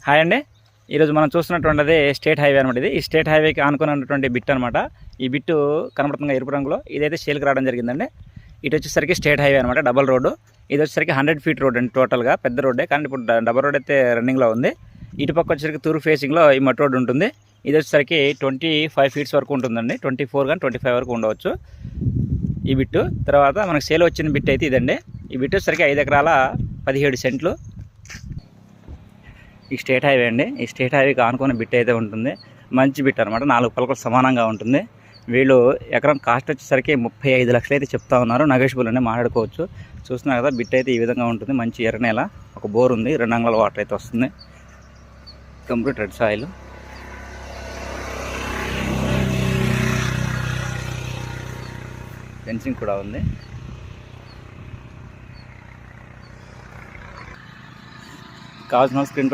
Hi అండి. ఈరోజు మనం చూస్తున్నటువంటిది స్టేట్ హైవే అనమాట. ఇది ఈ స్టేట్ హైవేకి ఆనుకున్నటువంటి బిట్ అనమాట. ఈ బిట్టు కనబడుతుంది ఎరుపు రంగులో. ఇదైతే సేల్కి రావడం జరిగిందండి. ఇటు వచ్చేసరికి స్టేట్ హైవే అనమాట, డబల్ రోడ్డు. ఇది వచ్చేసరికి 100 ఫీట్ రోడ్ అండి, టోటల్గా పెద్ద రోడ్డే. కానీ ఇప్పుడు డబల్ రోడ్ అయితే రన్నింగ్లో ఉంది. ఇటు పక్క వచ్చేసరికి తూర్పు ఫేసింగ్లో ఈ మట్టి రోడ్డు ఉంటుంది. ఇది వచ్చేసరికి 25 ఫీట్స్ వరకు ఉంటుందండి, 24 కానీ 25 వరకు ఉండవచ్చు ఈ బిట్టు. తర్వాత మనకు సేల్ వచ్చిన బిట్ అయితే ఇదండి. ఈ బిట్ వచ్చేసరికి 5 ఎకరాల 17 సెంట్లు. ఈ స్టేట్ హైవే అండి. ఈ స్టేట్ హైవేకి ఆనుకున్న బిట్ అయితే ఉంటుంది. మంచి బిట్ అనమాట, 4 పలకలు సమానంగా ఉంటుంది. వీళ్ళు ఎకరం కాస్ట్ వచ్చేసరికి 35 లక్షలు అయితే చెప్తా ఉన్నారు. నెగోషియబుల్ అని మాట్లాడుకోవచ్చు. చూస్తున్నారు కదా, బిట్ అయితే ఈ విధంగా ఉంటుంది. మంచి ఎర్రనేల, ఒక బోర్ ఉంది, 2 అంగుళాల వాటర్ అయితే వస్తుంది. Complete red soil. ఫెన్సింగ్ కూడా ఉంది. కావాల్సిన స్క్రీన్